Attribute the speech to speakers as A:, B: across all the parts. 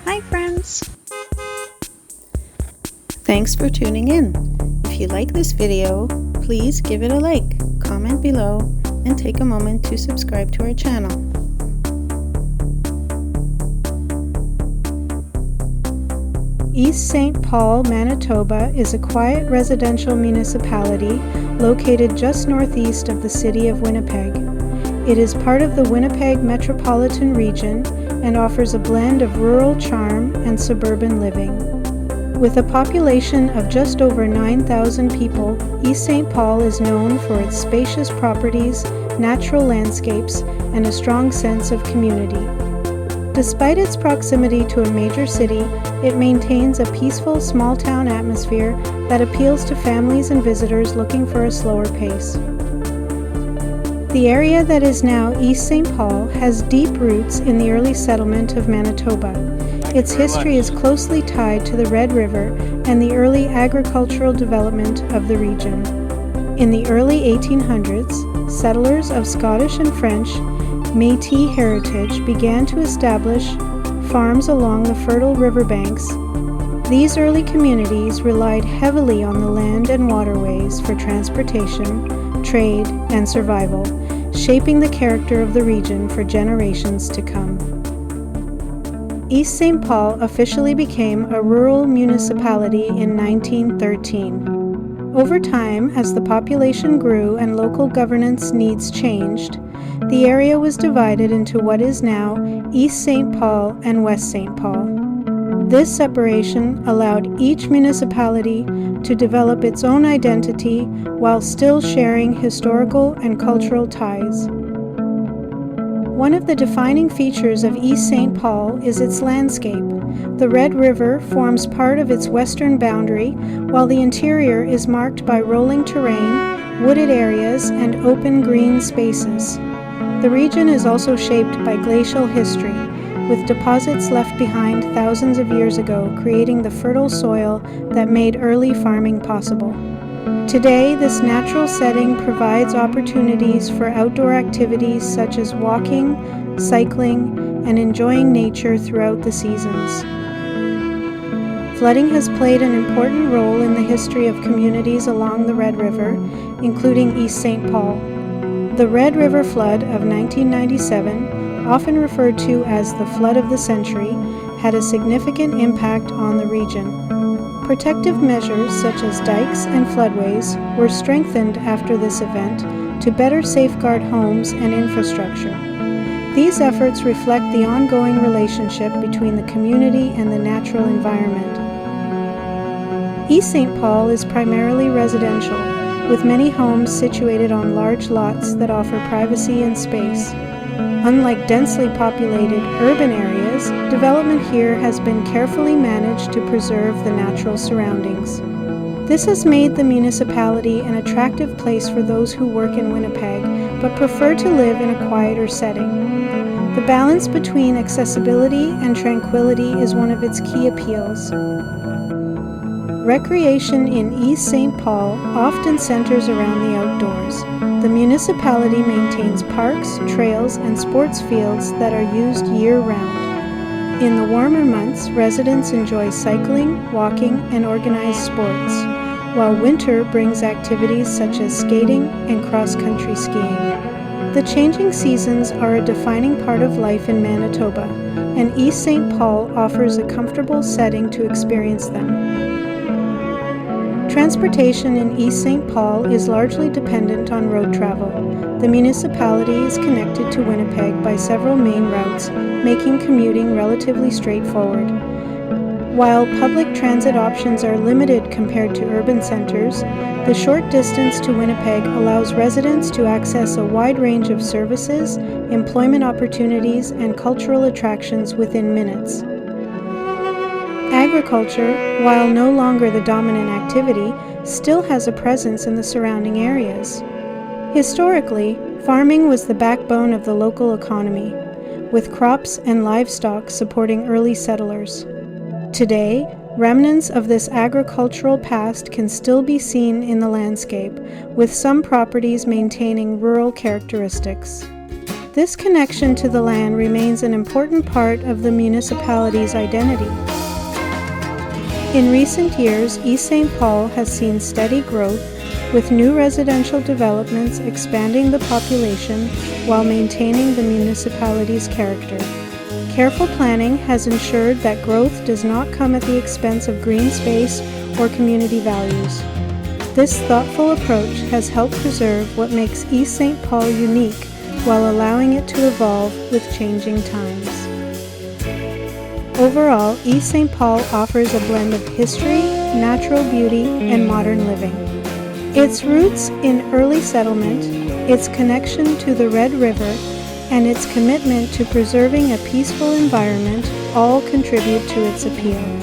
A: Hi friends! Thanks for tuning in. If you like this video, please give it a like, comment below, and take a moment to subscribe to our channel. East St. Paul, Manitoba is a quiet residential municipality located just northeast of the city of Winnipeg. It is part of the Winnipeg metropolitan region and offers a blend of rural charm and suburban living. With a population of just over 9,000 people, East St. Paul is known for its spacious properties, natural landscapes, and a strong sense of community. Despite its proximity to a major city, it maintains a peaceful small-town atmosphere that appeals to families and visitors looking for a slower pace. The area that is now East St. Paul has deep roots in the early settlement of Manitoba. Its history is closely tied to the Red River and the early agricultural development of the region. In the early 1800s, settlers of Scottish and French Métis heritage began to establish farms along the fertile riverbanks. These early communities relied heavily on the land and waterways for transportation, trade, and survival, shaping the character of the region for generations to come. East St. Paul officially became a rural municipality in 1913. Over time, as the population grew and local governance needs changed, the area was divided into what is now East St. Paul and West St. Paul. This separation allowed each municipality to develop its own identity while still sharing historical and cultural ties. One of the defining features of East St. Paul is its landscape. The Red River forms part of its western boundary, while the interior is marked by rolling terrain, wooded areas, and open green spaces. The region is also shaped by glacial history, with deposits left behind thousands of years ago, creating the fertile soil that made early farming possible. Today, this natural setting provides opportunities for outdoor activities such as walking, cycling, and enjoying nature throughout the seasons. Flooding has played an important role in the history of communities along the Red River, including East St. Paul. The Red River flood of 1997, often referred to as the flood of the century, had a significant impact on the region. Protective measures such as dikes and floodways were strengthened after this event to better safeguard homes and infrastructure. These efforts reflect the ongoing relationship between the community and the natural environment. East St. Paul is primarily residential, with many homes situated on large lots that offer privacy and space. Unlike densely populated urban areas, development here has been carefully managed to preserve the natural surroundings. This has made the municipality an attractive place for those who work in Winnipeg but prefer to live in a quieter setting. The balance between accessibility and tranquility is one of its key appeals. Recreation in East St. Paul often centers around the outdoors. The municipality maintains parks, trails, and sports fields that are used year-round. In the warmer months, residents enjoy cycling, walking, and organized sports, while winter brings activities such as skating and cross-country skiing. The changing seasons are a defining part of life in Manitoba, and East St. Paul offers a comfortable setting to experience them. Transportation in East St. Paul is largely dependent on road travel. The municipality is connected to Winnipeg by several main routes, making commuting relatively straightforward. While public transit options are limited compared to urban centers, the short distance to Winnipeg allows residents to access a wide range of services, employment opportunities, and cultural attractions within minutes. Agriculture, while no longer the dominant activity, still has a presence in the surrounding areas. Historically, farming was the backbone of the local economy, with crops and livestock supporting early settlers. Today, remnants of this agricultural past can still be seen in the landscape, with some properties maintaining rural characteristics. This connection to the land remains an important part of the municipality's identity. In recent years, East St. Paul has seen steady growth, with new residential developments expanding the population while maintaining the municipality's character. Careful planning has ensured that growth does not come at the expense of green space or community values. This thoughtful approach has helped preserve what makes East St. Paul unique while allowing it to evolve with changing times. Overall, East St. Paul offers a blend of history, natural beauty, and modern living. Its roots in early settlement, its connection to the Red River, and its commitment to preserving a peaceful environment all contribute to its appeal.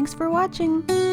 B: Thanks for watching!